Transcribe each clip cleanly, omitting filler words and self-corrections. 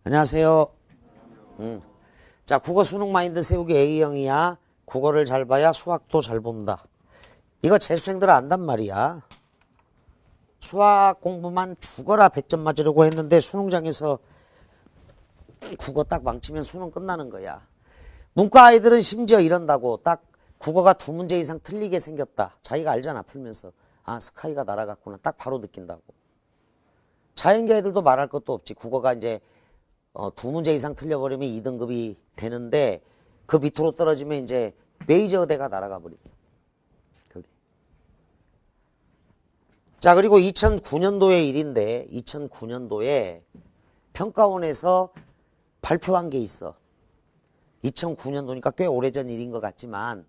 안녕하세요. 자, 국어 수능 마인드 세우기 A형이야. 국어를 잘 봐야 수학도 잘 본다. 이거 재수생들 안단 말이야. 수학 공부만 죽어라 100점 맞으려고 했는데 수능장에서 국어 딱 망치면 수능 끝나는 거야. 문과 아이들은 심지어 이런다고. 딱 국어가 2문제 이상 틀리게 생겼다. 자기가 알잖아, 풀면서. 아, 스카이가 날아갔구나. 딱 바로 느낀다고. 자연계 애들도 말할 것도 없지. 국어가 이제 2문제 이상 틀려버리면 2등급이 되는데 그 밑으로 떨어지면 이제 메이저대가 날아가 버려. 그게. 자, 그리고 2009년도의 일인데 2009년도에 평가원에서 발표한 게 있어. 2009년도니까 꽤 오래전 일인 것 같지만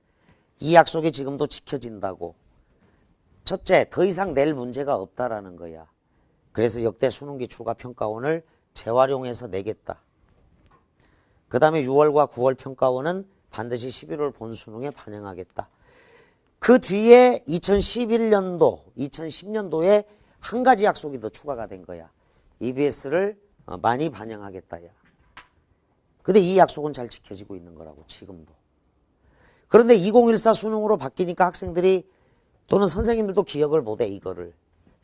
이 약속이 지금도 지켜진다고. 첫째, 더 이상 낼 문제가 없다라는 거야. 그래서 역대 수능기 출과 평가원을 재활용해서 내겠다. 그 다음에 6월과 9월 평가원은 반드시 11월 본수능에 반영하겠다. 그 뒤에 2011년도, 2010년도에 한 가지 약속이 더 추가가 된 거야. EBS를 많이 반영하겠다야. 근데 이 약속은 잘 지켜지고 있는 거라고, 지금도. 그런데 2014 수능으로 바뀌니까 학생들이 또는 선생님들도 기억을 못해, 이거를.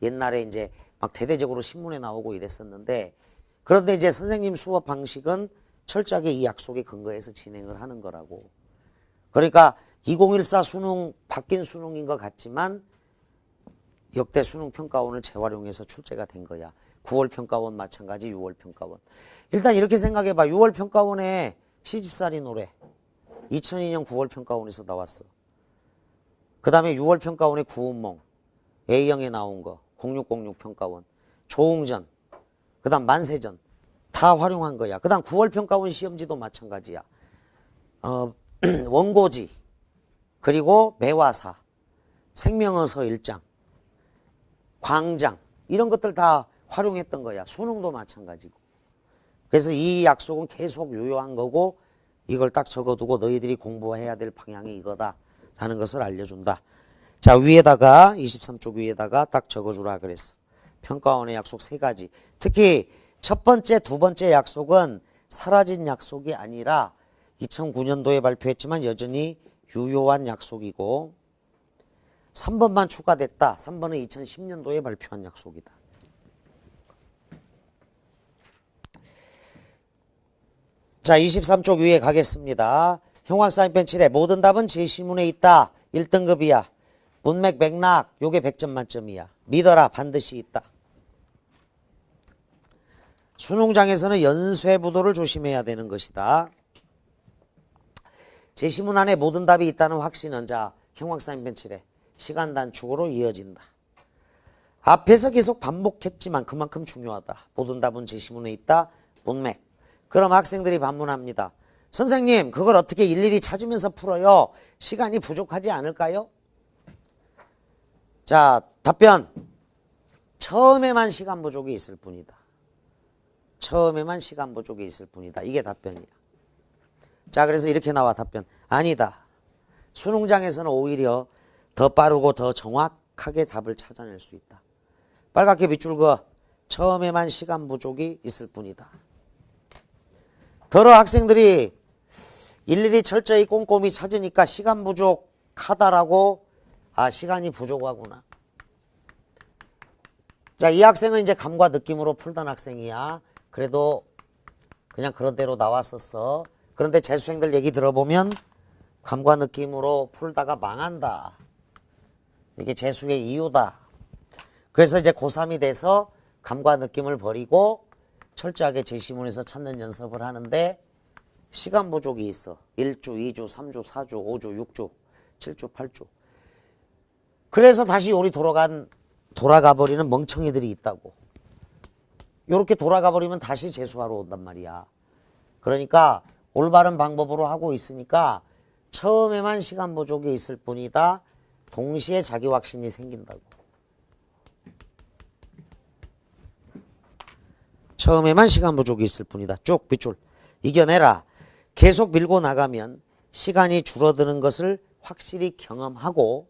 옛날에 이제 막 대대적으로 신문에 나오고 이랬었는데, 그런데 이제 선생님 수업 방식은 철저하게 이 약속에 근거해서 진행을 하는 거라고. 그러니까 2014 수능, 바뀐 수능인 것 같지만 역대 수능 평가원을 재활용해서 출제가 된 거야. 9월 평가원 마찬가지, 6월 평가원. 일단 이렇게 생각해봐. 6월 평가원에 시집살이 노래 2002년 9월 평가원에서 나왔어. 그 다음에 6월 평가원에 구운몽 A형에 나온 거 0606 평가원, 조웅전, 그 다음 만세전 다 활용한 거야. 그 다음 9월 평가원 시험지도 마찬가지야. 원고지, 그리고 매화사, 생명어서 1장, 광장 이런 것들 다 활용했던 거야. 수능도 마찬가지고. 그래서 이 약속은 계속 유효한 거고 이걸 딱 적어두고 너희들이 공부해야 될 방향이 이거다 라는 것을 알려준다. 자, 위에다가 23쪽 위에다가 딱 적어주라 그랬어. 평가원의 약속 3가지. 특히 첫 번째, 두 번째 약속은 사라진 약속이 아니라 2009년도에 발표했지만 여전히 유효한 약속이고 3번만 추가됐다. 3번은 2010년도에 발표한 약속이다. 자, 23쪽 위에 가겠습니다. 형광 사인펜 칠해. 모든 답은 제시문에 있다. 1등급이야. 문맥 맥락 요게 100점 만점이야. 믿어라. 반드시 있다. 수능장에서는 연쇄부도를 조심해야 되는 것이다. 제시문 안에 모든 답이 있다는 확신은 자, 형광 사인펜 칠해. 시간 단축으로 이어진다. 앞에서 계속 반복했지만 그만큼 중요하다. 모든 답은 제시문에 있다. 문맥. 그럼 학생들이 반문합니다. 선생님, 그걸 어떻게 일일이 찾으면서 풀어요? 시간이 부족하지 않을까요? 자, 답변. 처음에만 시간 부족이 있을 뿐이다. 처음에만 시간 부족이 있을 뿐이다. 이게 답변이야. 자, 그래서 이렇게 나와 답변. 아니다. 수능장에서는 오히려 더 빠르고 더 정확하게 답을 찾아낼 수 있다. 빨갛게 밑줄 그어. 처음에만 시간 부족이 있을 뿐이다. 더러 학생들이 일일이 철저히 꼼꼼히 찾으니까 시간 부족하다라고 아, 시간이 부족하구나. 자, 이 학생은 이제 감과 느낌으로 풀던 학생이야. 그래도 그냥 그런 대로 나왔었어. 그런데 재수생들 얘기 들어보면 감과 느낌으로 풀다가 망한다. 이게 재수의 이유다. 그래서 이제 고3이 돼서 감과 느낌을 버리고 철저하게 제시문에서 찾는 연습을 하는데 시간 부족이 있어. 1주, 2주, 3주, 4주, 5주, 6주, 7주, 8주. 그래서 다시 요리 돌아가 버리는 멍청이들이 있다고. 요렇게 돌아가 버리면 다시 재수하러 온단 말이야. 그러니까 올바른 방법으로 하고 있으니까 처음에만 시간 부족이 있을 뿐이다. 동시에 자기 확신이 생긴다고. 처음에만 시간 부족이 있을 뿐이다. 쭉 밑줄. 이겨내라. 계속 밀고 나가면 시간이 줄어드는 것을 확실히 경험하고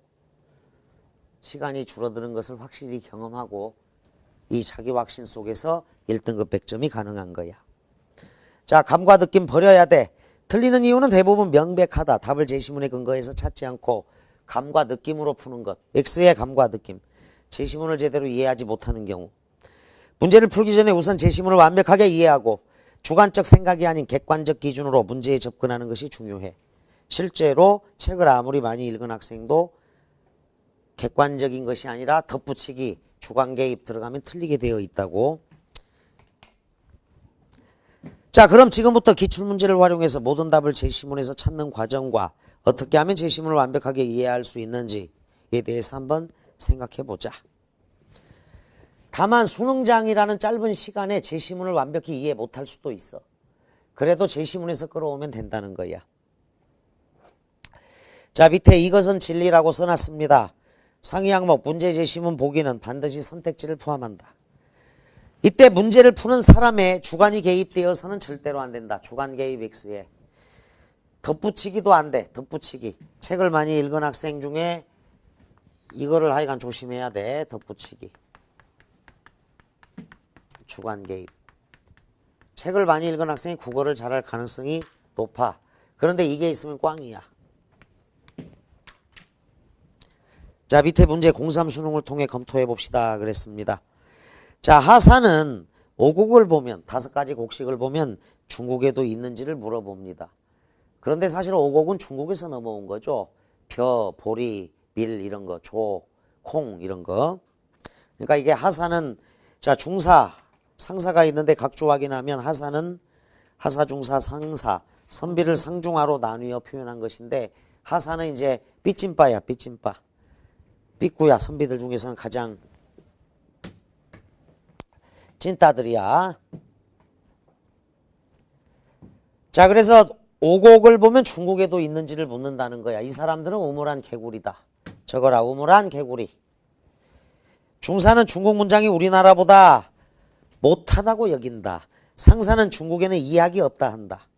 이 자기 확신 속에서 1등급 100점이 가능한 거야. 자, 감과 느낌 버려야 돼. 틀리는 이유는 대부분 명백하다. 답을 제시문에 근거해서 찾지 않고 감과 느낌으로 푸는 것. X의 감과 느낌. 제시문을 제대로 이해하지 못하는 경우. 문제를 풀기 전에 우선 제시문을 완벽하게 이해하고 주관적 생각이 아닌 객관적 기준으로 문제에 접근하는 것이 중요해. 실제로 책을 아무리 많이 읽은 학생도 객관적인 것이 아니라 덧붙이기, 주관 개입 들어가면 틀리게 되어 있다고. 자, 그럼 지금부터 기출문제를 활용해서 모든 답을 제시문에서 찾는 과정과 어떻게 하면 제시문을 완벽하게 이해할 수 있는지에 대해서 한번 생각해 보자. 다만 수능장이라는 짧은 시간에 제시문을 완벽히 이해 못할 수도 있어. 그래도 제시문에서 끌어오면 된다는 거야. 자, 밑에 이것은 진리라고 써놨습니다. 상위 항목 문제 제시문 보기는 반드시 선택지를 포함한다. 이때 문제를 푸는 사람의 주관이 개입되어서는 절대로 안 된다. 주관 개입 X에. 덧붙이기도 안 돼. 덧붙이기. 책을 많이 읽은 학생 중에 이거를 하여간 조심해야 돼. 덧붙이기. 주관 개입. 책을 많이 읽은 학생이 국어를 잘할 가능성이 높아. 그런데 이게 있으면 꽝이야. 자, 밑에 문제 03 수능을 통해 검토해 봅시다 그랬습니다. 자, 하사는 오곡을 보면 5가지 곡식을 보면 중국에도 있는지를 물어봅니다. 그런데 사실 오곡은 중국에서 넘어온 거죠. 벼, 보리, 밀 이런 거, 조, 콩 이런 거. 그러니까 이게 하사는 자, 중사, 상사가 있는데 각주 확인하면 하사는 하사, 중사, 상사, 선비를 상중하로 나뉘어 표현한 것인데 하사는 이제 삐찐빠야, 삐찐빠. 삐꾸야. 선비들 중에서는 가장 찐따들이야. 자, 그래서 오곡을 보면 중국에도 있는지를 묻는다는 거야. 이 사람들은 우물한 개구리다. 적어라. 우물한 개구리. 중사는 중국 문장이 우리나라보다 못하다고 여긴다. 상사는 중국에는 이학이 없다 한다.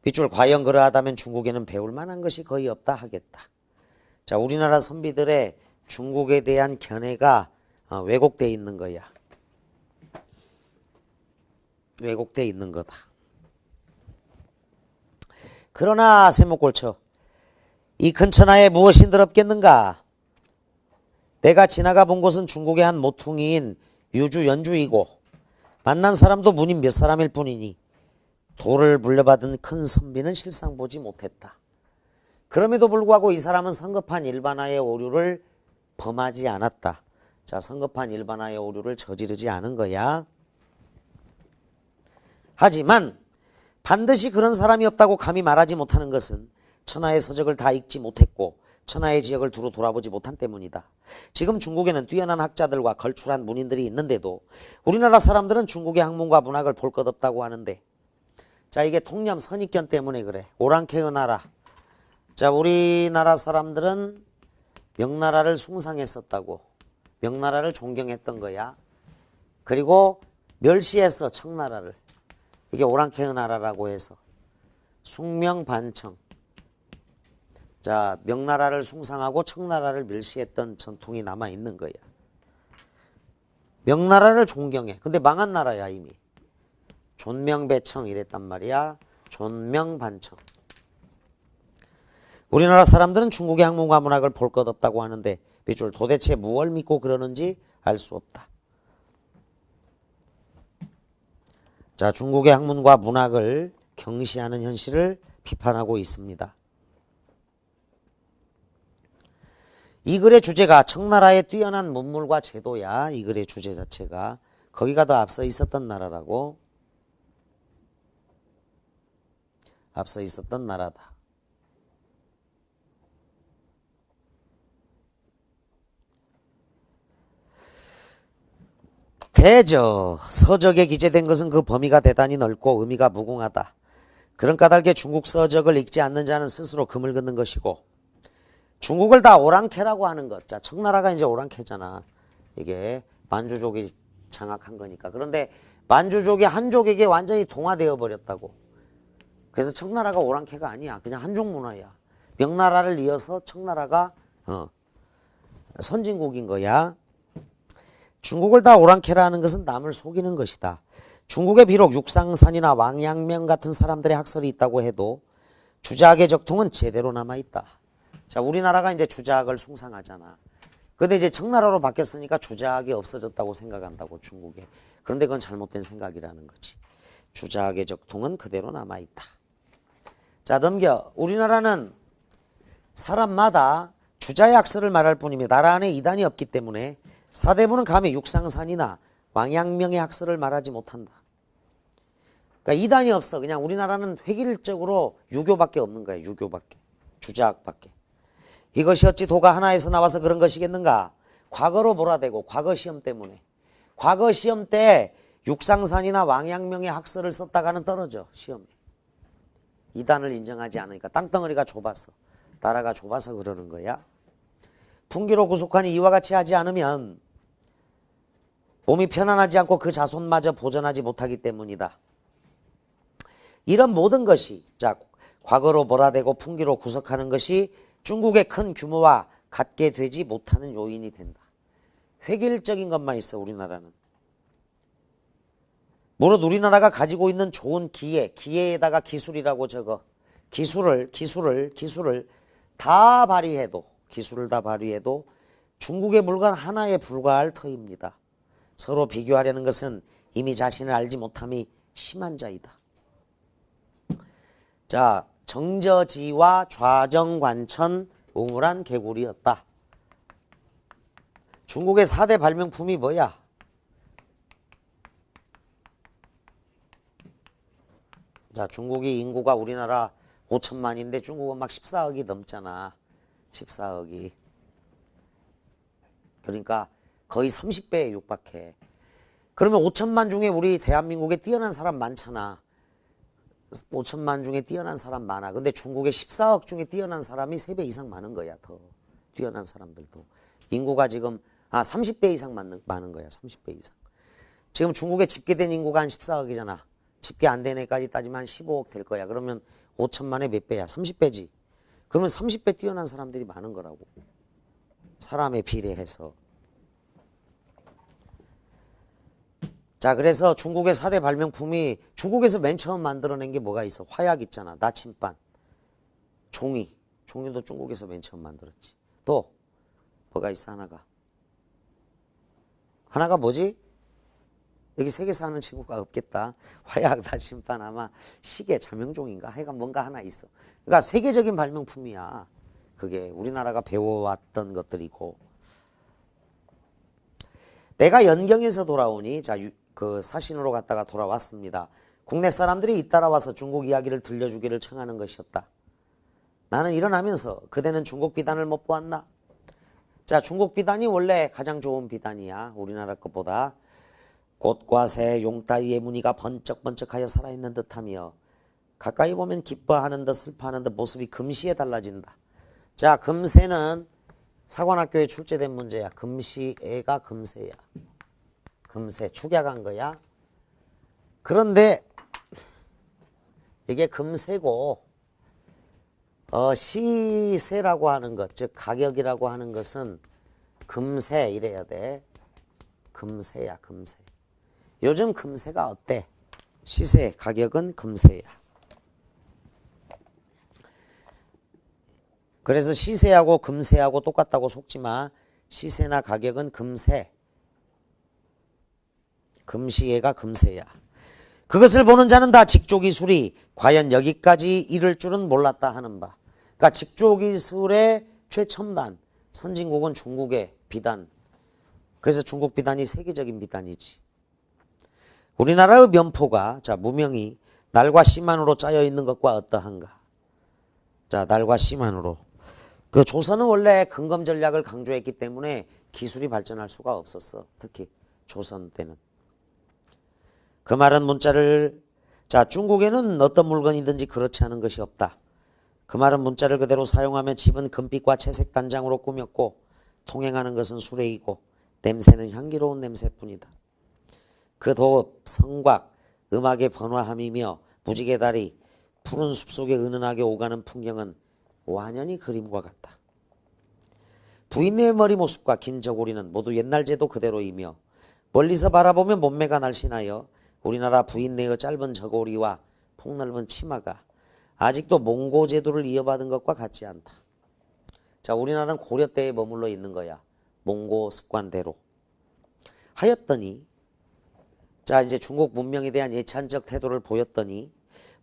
빗줄 과연 그러하다면 중국에는 배울 만한 것이 거의 없다 하겠다. 자, 우리나라 선비들의 중국에 대한 견해가 왜곡되어 있는 거야. 왜곡되어 있는 거다. 그러나 세목골쳐 이 근처나에 무엇이 더럽겠는가? 내가 지나가 본 곳은 중국의 한 모퉁이인 유주 연주이고 만난 사람도 무님 몇 사람일 뿐이니 도를 물려받은 큰 선비는 실상 보지 못했다. 그럼에도 불구하고 이 사람은 성급한 일반화의 오류를 범하지 않았다. 자, 성급한 일반화의 오류를 저지르지 않은 거야. 하지만 반드시 그런 사람이 없다고 감히 말하지 못하는 것은 천하의 서적을 다 읽지 못했고 천하의 지역을 두루 돌아보지 못한 때문이다. 지금 중국에는 뛰어난 학자들과 걸출한 문인들이 있는데도 우리나라 사람들은 중국의 학문과 문학을 볼 것 없다고 하는데, 자, 이게 통념 선입견 때문에 그래. 오랑캐의 나라. 자, 우리나라 사람들은 명나라를 숭상했었다고. 명나라를 존경했던 거야. 그리고 멸시했어, 청나라를. 이게 오랑캐의 나라라고 해서 숭명반청. 자, 명나라를 숭상하고 청나라를 멸시했던 전통이 남아있는 거야. 명나라를 존경해. 근데 망한 나라야 이미. 존명배청 이랬단 말이야. 존명반청. 우리나라 사람들은 중국의 학문과 문학을 볼 것 없다고 하는데 빗줄 도대체 무엇을 믿고 그러는지 알 수 없다. 자, 중국의 학문과 문학을 경시하는 현실을 비판하고 있습니다. 이 글의 주제가 청나라의 뛰어난 문물과 제도야. 이 글의 주제 자체가. 거기가 더 앞서 있었던 나라라고. 앞서 있었던 나라다. 대저 서적에 기재된 것은 그 범위가 대단히 넓고 의미가 무궁하다. 그런 까닭에 중국 서적을 읽지 않는 자는 스스로 금을 긋는 것이고 중국을 다 오랑캐라고 하는 것. 자, 청나라가 이제 오랑캐잖아. 이게 만주족이 장악한 거니까. 그런데 만주족이 한족에게 완전히 동화되어 버렸다고. 그래서 청나라가 오랑캐가 아니야. 그냥 한족 문화야. 명나라를 이어서 청나라가 선진국인 거야. 중국을 다 오랑캐라 하는 것은 남을 속이는 것이다. 중국에 비록 육상산이나 왕양명 같은 사람들의 학설이 있다고 해도 주자학의 적통은 제대로 남아있다. 자, 우리나라가 이제 주자학을 숭상하잖아. 근데 이제 청나라로 바뀌었으니까 주자학이 없어졌다고 생각한다고, 중국에. 그런데 그건 잘못된 생각이라는 거지. 주자학의 적통은 그대로 남아있다. 자, 넘겨. 우리나라는 사람마다 주자의 학설을 말할 뿐이며 나라 안에 이단이 없기 때문에 사대부는 감히 육상산이나 왕양명의 학설을 말하지 못한다. 그러니까 이단이 없어. 그냥 우리나라는 획일적으로 유교밖에 없는 거야. 유교밖에. 주자학밖에. 이것이 어찌 도가 하나에서 나와서 그런 것이겠는가? 과거로 몰아대고 과거 시험 때문에. 과거 시험 때 육상산이나 왕양명의 학설을 썼다가는 떨어져. 시험에. 이단을 인정하지 않으니까. 땅덩어리가 좁아서. 나라가 좁아서 그러는 거야. 풍기로 구속하니 이와 같이 하지 않으면 몸이 편안하지 않고 그 자손마저 보존하지 못하기 때문이다. 이런 모든 것이, 자, 과거로 몰아대고 풍기로 구속하는 것이 중국의 큰 규모와 같게 되지 못하는 요인이 된다. 획일적인 것만 있어, 우리나라는. 무릇 우리나라가 가지고 있는 좋은 기회에다가 기술이라고 적어. 기술을 다 발휘해도, 기술을 다 발휘해도 중국의 물건 하나에 불과할 터입니다. 서로 비교하려는 것은 이미 자신을 알지 못함이 심한 자이다. 자, 정저지와 좌정관천 우물한 개구리였다. 중국의 4대 발명품이 뭐야? 자, 중국이 인구가 우리나라 5천만인데 중국은 막 14억이 넘잖아. 14억이. 그러니까 거의 30배에 육박해. 그러면 5천만 중에 우리 대한민국에 뛰어난 사람 많잖아. 5천만 중에 뛰어난 사람 많아. 근데 중국에 14억 중에 뛰어난 사람이 3배 이상 많은 거야. 더 뛰어난 사람들도. 인구가 지금 30배 이상 많은 거야. 30배 이상. 지금 중국에 집계된 인구가 한 14억이잖아. 집계 안 된 애까지 따지면 한 15억 될 거야. 그러면 5천만에 몇 배야? 30배지. 그러면 30배 뛰어난 사람들이 많은 거라고. 사람에 비례해서. 자, 그래서 중국의 4대 발명품이, 중국에서 맨 처음 만들어낸 게 뭐가 있어? 화약 있잖아. 나침반. 종이. 종이도 중국에서 맨 처음 만들었지. 또 뭐가 있어? 하나가 뭐지? 여기 세계에서 하는 친구가 없겠다. 화약, 나침반, 아마 시계, 자명종인가? 하여간 뭔가 하나 있어. 그러니까 세계적인 발명품이야. 그게 우리나라가 배워왔던 것들이고. 내가 연경에서 돌아오니, 자, 그 사신으로 갔다가 돌아왔습니다. 국내 사람들이 잇따라와서 중국 이야기를 들려주기를 청하는 것이었다. 나는 일어나면서 그대는 중국 비단을 못 보았나? 자, 중국 비단이 원래 가장 좋은 비단이야. 우리나라 것보다. 꽃과 새, 용 따위의 무늬가 번쩍번쩍하여 살아있는 듯하며 가까이 보면 기뻐하는 듯 슬퍼하는 듯 모습이 금시에 달라진다. 자, 금세는 사관학교에 출제된 문제야. 금시애가 금세야. 금세, 축약한 거야. 그런데 이게 금세고 시세라고 하는 것, 즉 가격이라고 하는 것은 금세 이래야 돼. 금세야, 금세. 요즘 금세가 어때? 시세, 가격은 금세야. 그래서 시세하고 금세하고 똑같다고 속지 마. 시세나 가격은 금세. 금시애가 금세야. 그것을 보는 자는 다 직조기술이 과연 여기까지 이를 줄은 몰랐다 하는 바. 그러니까 직조기술의 최첨단, 선진국은 중국의 비단. 그래서 중국 비단이 세계적인 비단이지. 우리나라의 면포가, 자, 무명이 날과 씨만으로 짜여 있는 것과 어떠한가? 자, 날과 씨만으로. 그 조선은 원래 근검 전략을 강조했기 때문에 기술이 발전할 수가 없었어. 특히 조선 때는. 그 말은 문자를, 자, 중국에는 어떤 물건이든지 그렇지 않은 것이 없다. 그 말은 문자를 그대로 사용하면 집은 금빛과 채색 단장으로 꾸몄고 통행하는 것은 수레이고 냄새는 향기로운 냄새뿐이다. 그 도읍, 성곽, 음악의 번화함이며 무지개 다리, 푸른 숲속에 은은하게 오가는 풍경은 완연히 그림과 같다. 부인네의 머리 모습과 긴 저고리는 모두 옛날 제도 그대로이며 멀리서 바라보면 몸매가 날씬하여 우리나라 부인 내의 짧은 저고리와 폭넓은 치마가 아직도 몽고 제도를 이어받은 것과 같지 않다. 자, 우리나라는 고려 때에 머물러 있는 거야. 몽고 습관대로. 하였더니 자, 이제 중국 문명에 대한 예찬적 태도를 보였더니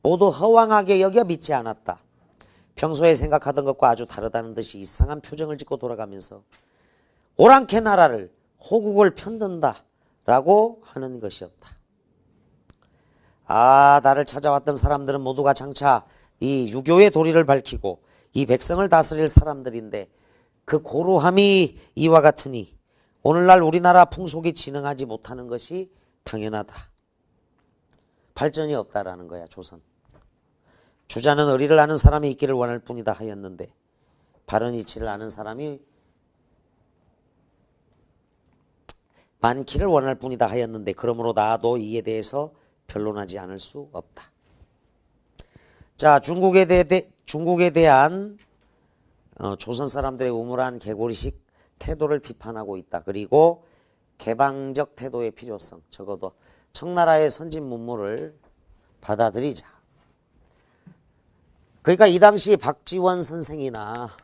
모두 허황하게 여겨 믿지 않았다. 평소에 생각하던 것과 아주 다르다는 듯이 이상한 표정을 짓고 돌아가면서 오랑캐 나라를 호국을 편든다 라고 하는 것이었다. 아, 나를 찾아왔던 사람들은 모두가 장차 이 유교의 도리를 밝히고 이 백성을 다스릴 사람들인데 그 고루함이 이와 같으니 오늘날 우리나라 풍속이 진흥하지 못하는 것이 당연하다. 발전이 없다라는 거야, 조선. 주자는 의리를 아는 사람이 있기를 원할 뿐이다 하였는데 바른 이치를 아는 사람이 많기를 원할 뿐이다 하였는데 그러므로 나도 이에 대해서 변론하지 않을 수 없다. 자, 중국에 대한 조선 사람들의 우물한 개고리식 태도를 비판하고 있다. 그리고 개방적 태도의 필요성, 적어도 청나라의 선진 문물을 받아들이자. 그러니까 이 당시 박지원 선생이나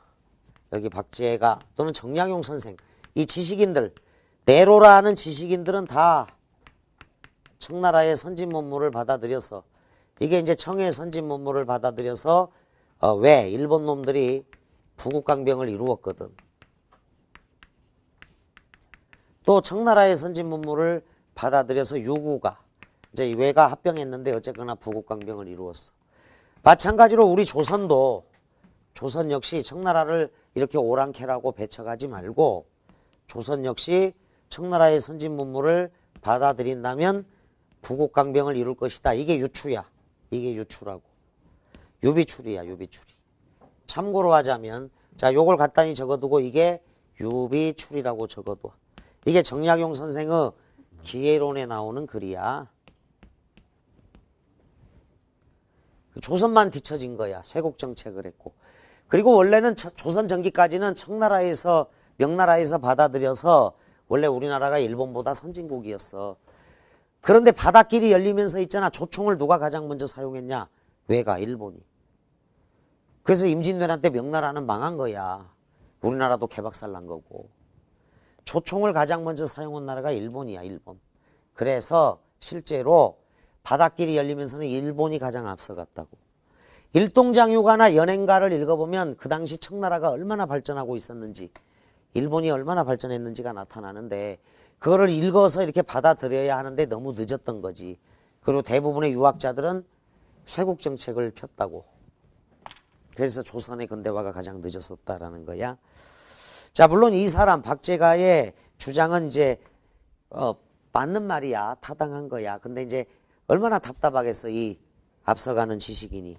여기 박재가 또는 정약용 선생, 이 지식인들, 내로라는 지식인들은 다 청나라의 선진 문물을 받아들여서 이게 이제 청의 선진 문물을 받아들여서 왜 일본 놈들이 부국강병을 이루었거든. 또 청나라의 선진 문물을 받아들여서 유구가 이제 왜가 합병했는데 어쨌거나 부국강병을 이루었어. 마찬가지로 우리 조선도 조선 역시 청나라를 이렇게 오랑캐라고 배척하지 말고 조선 역시 청나라의 선진 문물을 받아들인다면 부국강병을 이룰 것이다. 이게 유추야. 이게 유추라고. 유비추리야, 유비추리. 참고로 하자면 자, 요걸 간단히 적어두고 이게 유비추리라고 적어둬. 이게 정약용 선생의 기해론에 나오는 글이야. 조선만 뒤처진 거야. 쇄국정책을 했고. 그리고 원래는 조선 전기까지는 청나라에서 명나라에서 받아들여서 원래 우리나라가 일본보다 선진국이었어. 그런데 바닷길이 열리면서 있잖아. 조총을 누가 가장 먼저 사용했냐? 왜가? 일본이. 그래서 임진왜란 때 명나라는 망한 거야. 우리나라도 개박살 난 거고. 조총을 가장 먼저 사용한 나라가 일본이야. 일본. 그래서 실제로 바닷길이 열리면서는 일본이 가장 앞서갔다고. 일동장유가나 연행가를 읽어보면 그 당시 청나라가 얼마나 발전하고 있었는지, 일본이 얼마나 발전했는지가 나타나는데 그거를 읽어서 이렇게 받아들여야 하는데 너무 늦었던 거지. 그리고 대부분의 유학자들은 쇄국정책을 폈다고. 그래서 조선의 근대화가 가장 늦었었다라는 거야. 자, 물론 이 사람 박재가의 주장은 이제 맞는 말이야. 타당한 거야. 근데 이제 얼마나 답답하겠어, 이 앞서가는 지식인이.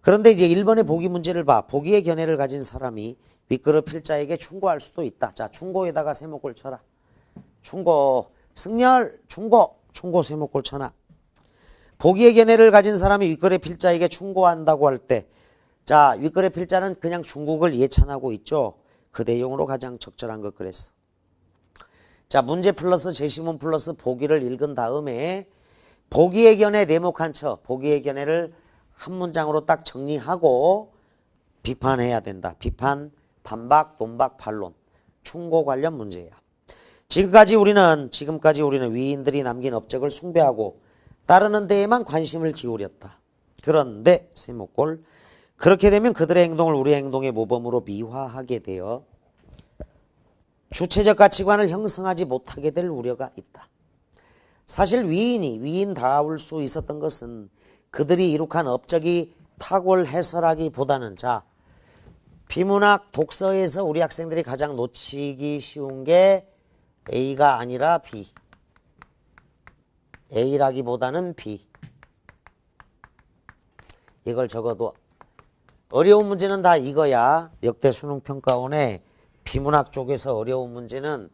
그런데 이제 1번의 보기 문제를 봐. 보기의 견해를 가진 사람이 윗그릇 필자에게 충고할 수도 있다. 자, 충고에다가 세목골 쳐라. 충고, 승렬, 충고 세목골 쳐놔. 보기의 견해를 가진 사람이 윗그릇 필자에게 충고한다고 할 때, 자, 윗그릇 필자는 그냥 중국을 예찬하고 있죠. 그 내용으로 가장 적절한 것 그랬어. 자, 문제 플러스 제시문 플러스 보기를 읽은 다음에 보기의 견해 네목 한 쳐, 보기의 견해를 한 문장으로 딱 정리하고 비판해야 된다. 비판, 반박, 논박, 반론. 충고 관련 문제야. 지금까지 우리는 위인들이 남긴 업적을 숭배하고 따르는 데에만 관심을 기울였다. 그런데 세목골, 그렇게 되면 그들의 행동을 우리의 행동의 모범으로 미화하게 되어 주체적 가치관을 형성하지 못하게 될 우려가 있다. 사실 위인다울 수 있었던 것은 그들이 이룩한 업적이 탁월해서라기보다는, 자, 비문학 독서에서 우리 학생들이 가장 놓치기 쉬운 게 A가 아니라 B. A라기보다는 B. 이걸 적어도 어려운 문제는 다 이거야. 역대 수능평가원에 비문학 쪽에서 어려운 문제는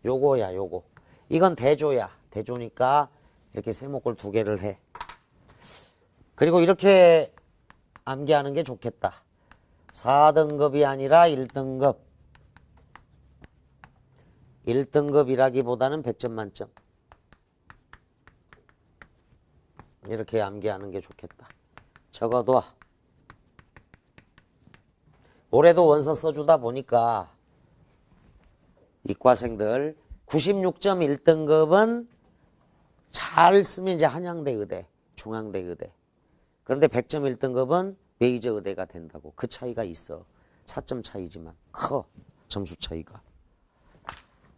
요거야, 요거. 이건 대조야. 대조니까 이렇게 세목골 2개를 해. 그리고 이렇게 암기하는 게 좋겠다. 4등급이 아니라 1등급. 1등급이라기보다는 100점 만점. 이렇게 암기하는 게 좋겠다. 적어도 올해도 원서 써주다 보니까 이과생들 96.1등급은 잘 쓰면 이제 한양대 의대, 중앙대 의대. 그런데 100.1등급은 메이저 의대가 된다고. 그 차이가 있어. 4점 차이지만 커. 점수 차이가.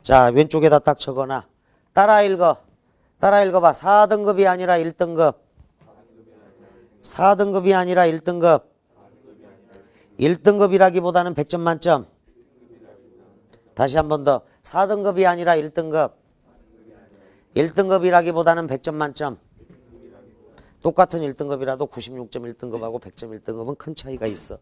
자, 왼쪽에다 딱 적어놔. 따라 읽어. 따라 읽어봐. 4등급이 아니라 1등급. 4등급이 아니라 1등급. 1등급이라기보다는 100점 만점. 다시 한 번 더. 4등급이 아니라 1등급. 1등급이라기보다는 100점 만점. 똑같은 1등급이라도 96.1등급하고 100.1등급은 큰 차이가 있어.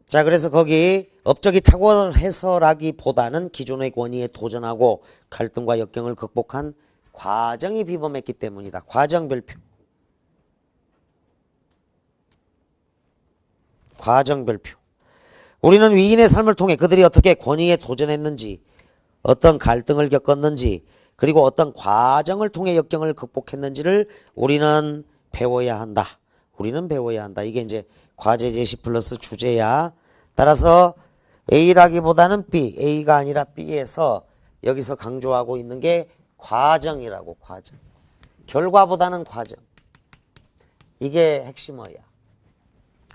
자, 그래서 거기 업적이 탁월해서라기보다는 기존의 권위에 도전하고 갈등과 역경을 극복한 과정이 비범했기 때문이다. 과정별표. 과정별표. 우리는 위인의 삶을 통해 그들이 어떻게 권위에 도전했는지, 어떤 갈등을 겪었는지, 그리고 어떤 과정을 통해 역경을 극복했는지를 우리는 배워야 한다. 우리는 배워야 한다. 이게 이제 과제 제시 플러스 주제야. 따라서 A라기보다는 B, A가 아니라 B에서 여기서 강조하고 있는 게 과정이라고. 과정. 결과보다는 과정. 이게 핵심어야.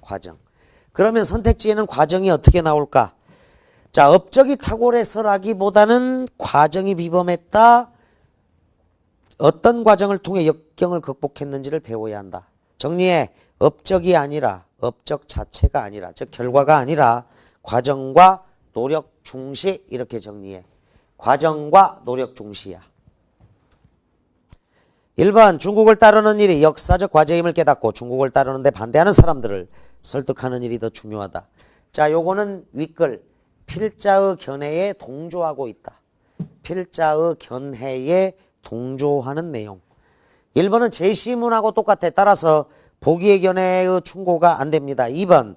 과정. 그러면 선택지에는 과정이 어떻게 나올까? 자, 업적이 탁월해서라기보다는 과정이 비범했다. 어떤 과정을 통해 역경을 극복했는지를 배워야 한다. 정리해. 업적이 아니라, 업적 자체가 아니라, 즉 결과가 아니라 과정과 노력 중시. 이렇게 정리해. 과정과 노력 중시야. 1번 중국을 따르는 일이 역사적 과제임을 깨닫고 중국을 따르는데 반대하는 사람들을 설득하는 일이 더 중요하다. 자, 요거는 윗글. 필자의 견해에 동조하고 있다. 필자의 견해에 동조하는 내용. 1번은 제시문하고 똑같아. 따라서 보기의 견해의 충고가 안 됩니다. 2번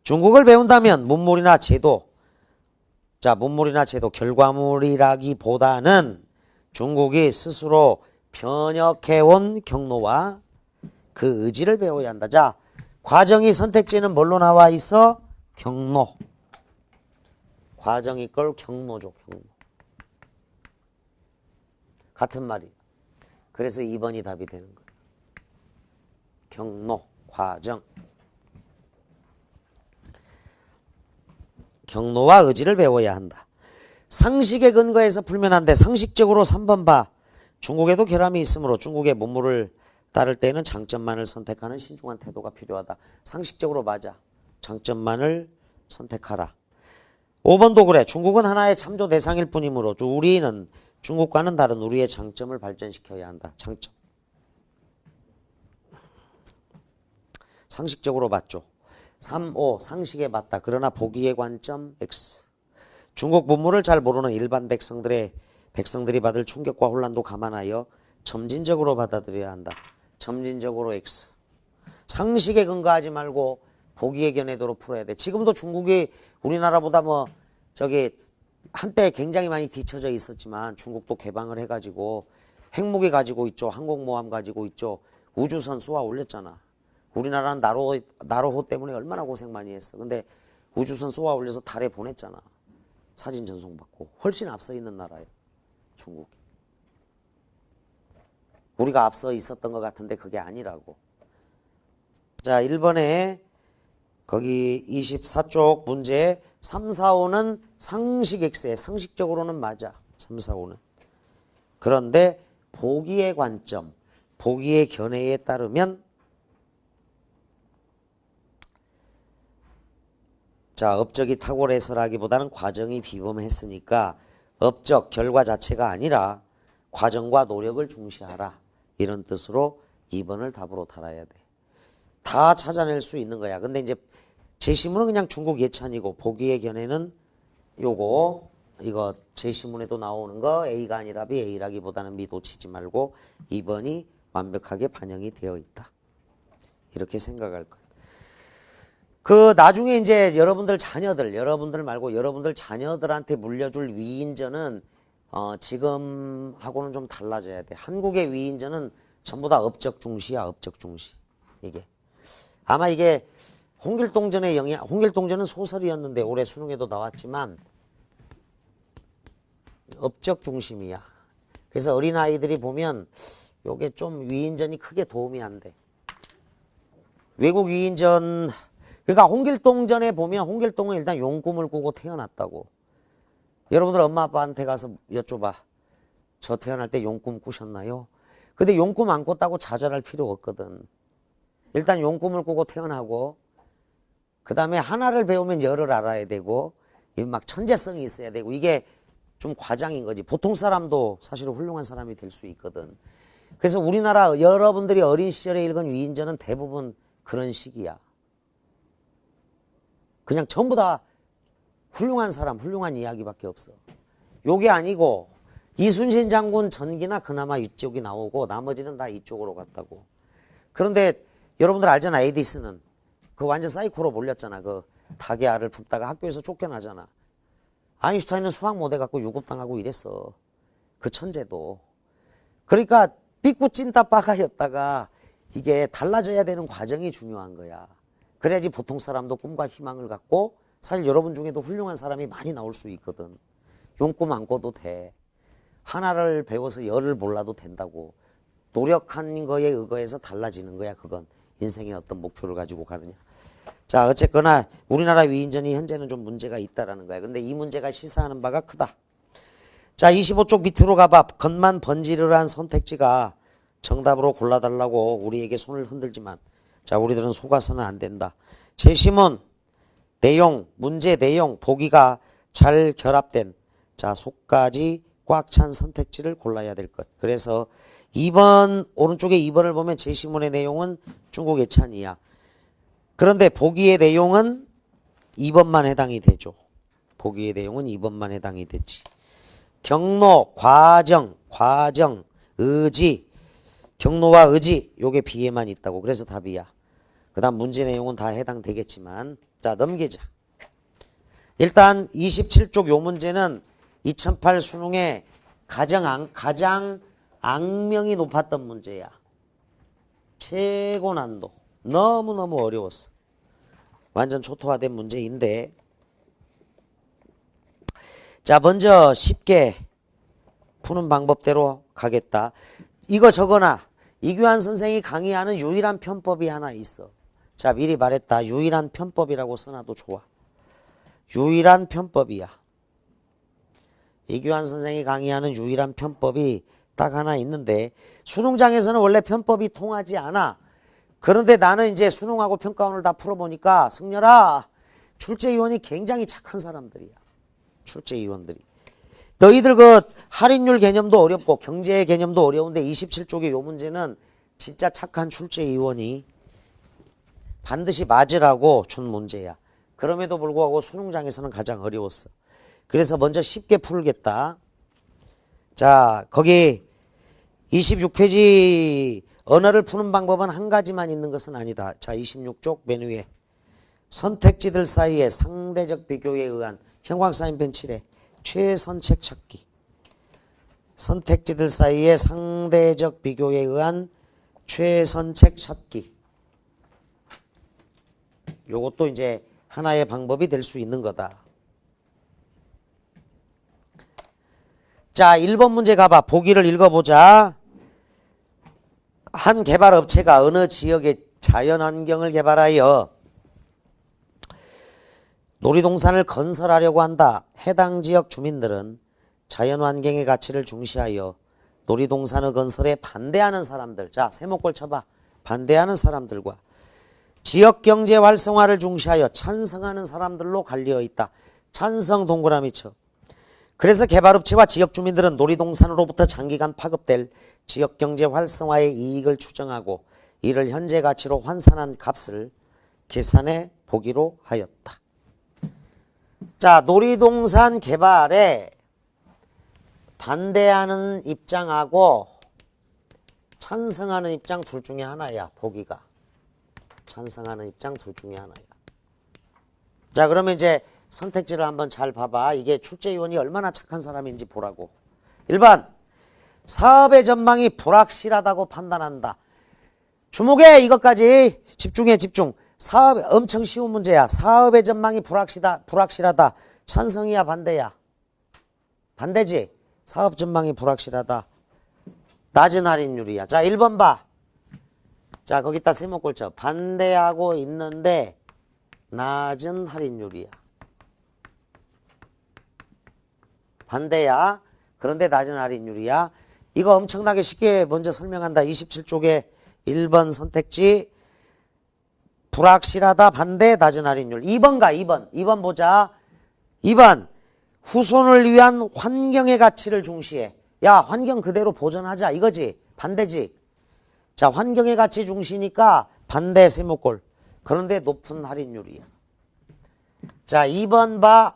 중국을 배운다면 문물이나 제도. 자, 문물이나 제도 결과물이라기보다는 중국이 스스로 변혁해온 경로와 그 의지를 배워야 한다. 자, 과정이 선택지는 뭘로 나와 있어? 경로. 과정이 걸 경로죠. 경로. 같은 말이. 그래서 2번이 답이 되는 거예요. 경로, 과정. 경로와 의지를 배워야 한다. 상식에 근거해서 풀면 안 돼. 상식적으로 3번 봐. 중국에도 결함이 있으므로 중국의 문물을 따를 때는 장점만을 선택하는 신중한 태도가 필요하다. 상식적으로 맞아. 장점만을 선택하라. 5번도 그래. 중국은 하나의 참조 대상일 뿐이므로 우리는 중국과는 다른 우리의 장점을 발전시켜야 한다. 장점. 상식적으로 맞죠. 3, 5 상식에 맞다. 그러나 보기의 관점 X. 중국 문물을 잘 모르는 일반 백성들이 받을 충격과 혼란도 감안하여 점진적으로 받아들여야 한다. 점진적으로 X. 상식에 근거하지 말고 보기의 견해도로 풀어야 돼. 지금도 중국이 우리나라보다 한때 굉장히 많이 뒤처져 있었지만 중국도 개방을 해가지고 핵무기 가지고 있죠. 항공모함 가지고 있죠. 우주선 쏘아 올렸잖아. 우리나라는 나로호 때문에 얼마나 고생 많이 했어. 근데 우주선 쏘아 올려서 달에 보냈잖아. 사진 전송받고. 훨씬 앞서 있는 나라예요. 중국. 우리가 앞서 있었던 것 같은데 그게 아니라고. 자, 1번에 거기 24쪽 문제 3, 4, 5는 상식 X에 상식적으로는 맞아. 3, 4, 5는. 그런데 보기의 관점, 보기의 견해에 따르면 자, 업적이 탁월해서라기보다는 과정이 비범했으니까 업적, 결과 자체가 아니라 과정과 노력을 중시하라. 이런 뜻으로 2번을 답으로 달아야 돼. 다 찾아낼 수 있는 거야. 근데 이제 제시문은 그냥 중국 예찬이고 보기의 견해는 이거 제시문에도 나오는 거 A가 아니라 B, A라기보다는 B 놓치지 말고 2번이 완벽하게 반영이 되어 있다. 이렇게 생각할 거야. 나중에 이제 여러분들 말고 여러분들 자녀들한테 물려줄 위인전은 지금하고는 좀 달라져야 돼. 한국의 위인전은 전부 다 업적 중시야, 업적 중시. 이게. 아마 이게 홍길동전의 영향, 홍길동전은 소설이었는데 올해 수능에도 나왔지만 업적 중심이야. 그래서 어린아이들이 보면 요게 좀 위인전이 크게 도움이 안 돼. 외국 위인전, 그러니까 홍길동전에 보면 홍길동은 일단 용꿈을 꾸고 태어났다고. 여러분들 엄마 아빠한테 가서 여쭤봐. 저 태어날 때 용꿈 꾸셨나요? 근데 용꿈 안 꿨다고 좌절할 필요 없거든. 일단 용꿈을 꾸고 태어나고 그 다음에 하나를 배우면 열을 알아야 되고 막 천재성이 있어야 되고 이게 좀 과장인 거지. 보통 사람도 사실은 훌륭한 사람이 될 수 있거든. 그래서 우리나라 여러분들이 어린 시절에 읽은 위인전은 대부분 그런 식이야. 그냥 전부 다 훌륭한 사람, 훌륭한 이야기밖에 없어. 요게 아니고 이순신 장군 전기나 그나마 이쪽이 나오고 나머지는 다 이쪽으로 갔다고. 그런데 여러분들 알잖아. 에디슨은 그 완전 사이코로 몰렸잖아. 그 닭의 알을 붓다가 학교에서 쫓겨나잖아. 아인슈타인은 수학 못해갖고 유급당하고 이랬어. 그 천재도. 그러니까 삐꾸 찐따빠가였다가 이게 달라져야 되는 과정이 중요한 거야. 그래야지 보통 사람도 꿈과 희망을 갖고 사실 여러분 중에도 훌륭한 사람이 많이 나올 수 있거든. 용꿈 안 꿔도 돼. 하나를 배워서 열을 몰라도 된다고. 노력한 거에 의거해서 달라지는 거야. 그건 인생의 어떤 목표를 가지고 가느냐. 자, 어쨌거나 우리나라 위인전이 현재는 좀 문제가 있다라는 거야. 근데 이 문제가 시사하는 바가 크다. 자, 25쪽 밑으로 가봐. 겉만 번지르르한 선택지가 정답으로 골라달라고 우리에게 손을 흔들지만 자, 우리들은 속아서는 안 된다. 제시문, 내용, 문제 내용, 보기가 잘 결합된 자, 속까지 꽉 찬 선택지를 골라야 될 것. 그래서 2번, 오른쪽에 2번을 보면 제시문의 내용은 중국 예찬이야. 그런데 보기의 내용은 2번만 해당이 되죠. 보기의 내용은 2번만 해당이 되지. 경로, 과정, 의지, 경로와 의지 요게 B에만 있다고. 그래서 답이야. 그 다음 문제 내용은 다 해당되겠지만 자, 넘기자. 일단 27쪽 요 문제는 2008 수능에 가장 악명이 높았던 문제야. 최고 난도. 너무너무 어려웠어. 완전 초토화된 문제인데 자, 먼저 쉽게 푸는 방법대로 가겠다. 이거 적어놔. 이규환 선생이 강의하는 유일한 편법이 하나 있어. 자, 미리 말했다. 유일한 편법이라고 써놔도 좋아. 유일한 편법이야. 이규환 선생이 강의하는 유일한 편법이 딱 하나 있는데 수능장에서는 원래 편법이 통하지 않아. 그런데 나는 이제 수능하고 평가원을 다 풀어보니까 승렬아, 출제위원이 굉장히 착한 사람들이야. 출제위원들이. 너희들 그 할인율 개념도 어렵고 경제 개념도 어려운데 27쪽의 요 문제는 진짜 착한 출제위원이 반드시 맞으라고 준 문제야. 그럼에도 불구하고 수능장에서는 가장 어려웠어. 그래서 먼저 쉽게 풀겠다. 자, 거기 26페이지 언어를 푸는 방법은 한 가지만 있는 것은 아니다. 자, 26쪽 맨 위에 선택지들 사이의 상대적 비교에 의한 형광사인펜 칠해 최선책 찾기. 선택지들 사이의 상대적 비교에 의한 최선책 찾기. 요것도 이제 하나의 방법이 될 수 있는 거다. 자, 1번 문제 가봐. 보기를 읽어보자. 한 개발업체가 어느 지역의 자연환경을 개발하여 놀이동산을 건설하려고 한다. 해당 지역 주민들은 자연환경의 가치를 중시하여 놀이동산의 건설에 반대하는 사람들. 자, 세목골 쳐봐. 반대하는 사람들과 지역경제 활성화를 중시하여 찬성하는 사람들로 갈려 있다. 찬성 동그라미 쳐. 그래서 개발업체와 지역주민들은 놀이동산으로부터 장기간 파급될 지역경제 활성화의 이익을 추정하고 이를 현재 가치로 환산한 값을 계산해 보기로 하였다. 자, 놀이동산 개발에 반대하는 입장하고 찬성하는 입장 둘 중에 하나야. 보기가. 찬성하는 입장 둘 중에 하나야. 자, 그러면 이제 선택지를 한번 잘 봐봐. 이게 출제위원이 얼마나 착한 사람인지 보라고. 1번 사업의 전망이 불확실하다고 판단한다. 주목해. 이것까지 집중해. 집중. 사업 엄청 쉬운 문제야. 사업의 전망이 불확실하다. 찬성이야 반대야? 반대지. 사업 전망이 불확실하다. 낮은 할인율이야. 자 1번 봐. 자 거기다 세모꼴 쳐. 반대하고 있는데 낮은 할인율이야. 반대야. 그런데 낮은 할인율이야. 이거 엄청나게 쉽게 먼저 설명한다. 27쪽에 1번 선택지 불확실하다 반대 낮은 할인율. 2번 가. 2번 보자. 2번 후손을 위한 환경의 가치를 중시해. 야 환경 그대로 보존하자 이거지. 반대지. 자 환경의 가치 중시니까 반대 세모꼴. 그런데 높은 할인율이야. 자 2번 봐.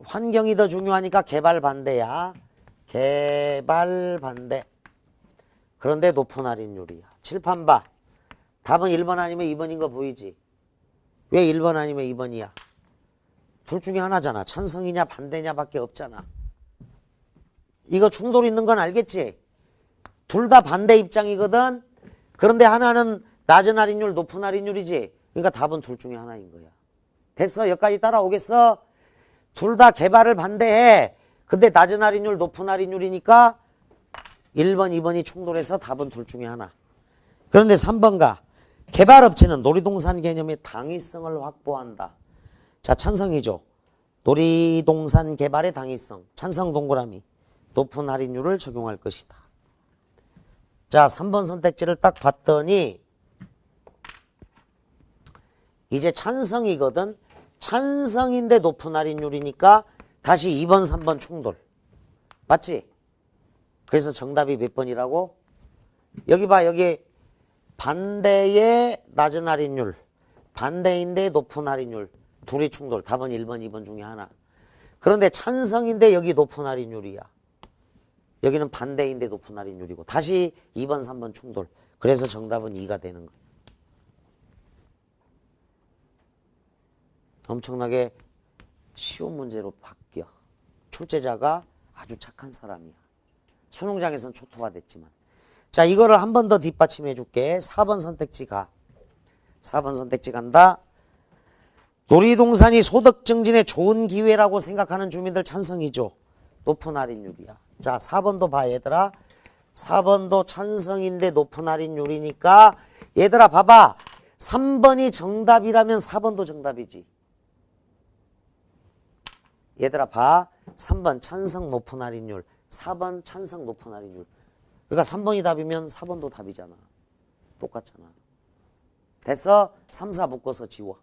환경이 더 중요하니까 개발 반대야. 개발 반대. 그런데 높은 할인율이야. 칠판 봐. 답은 1번 아니면 2번인 거 보이지? 왜 1번 아니면 2번이야? 둘 중에 하나잖아. 찬성이냐 반대냐 밖에 없잖아. 이거 충돌 있는 건 알겠지? 둘 다 반대 입장이거든. 그런데 하나는 낮은 할인율 높은 할인율이지. 그러니까 답은 둘 중에 하나인 거야. 됐어? 여기까지 따라오겠어? 둘 다 개발을 반대해. 근데 낮은 할인율 높은 할인율이니까 1번 2번이 충돌해서 답은 둘 중에 하나. 그런데 3번 가. 개발업체는 놀이동산 개념의 당위성을 확보한다. 자 찬성이죠. 놀이동산 개발의 당위성. 찬성 동그라미. 높은 할인율을 적용할 것이다. 자 3번 선택지를 딱 봤더니 이제 찬성이거든. 찬성인데 높은 할인율이니까 다시 2번 3번 충돌. 맞지? 그래서 정답이 몇 번이라고? 여기 봐. 여기 반대의 낮은 할인율 반대인데 높은 할인율 둘이 충돌. 답은 1번 2번 중에 하나. 그런데 찬성인데 여기 높은 할인율이야. 여기는 반대인데 높은 할인율이고 다시 2번 3번 충돌. 그래서 정답은 2가 되는 거야. 엄청나게 쉬운 문제로 바뀌어. 출제자가 아주 착한 사람이야. 수능장에서는 초토화됐지만. 자 이거를 한 번 더 뒷받침해 줄게. 4번 선택지 가. 4번 선택지 간다. 놀이동산이 소득 증진에 좋은 기회라고 생각하는 주민들 찬성이죠. 높은 할인율이야. 자 4번도 봐 얘들아. 4번도 찬성인데 높은 할인율이니까 얘들아 봐봐. 3번이 정답이라면 4번도 정답이지. 얘들아 봐. 3번 찬성 높은 할인율 4번 찬성 높은 할인율. 그러니까 3번이 답이면 4번도 답이잖아. 똑같잖아. 됐어? 3, 4 묶어서 지워.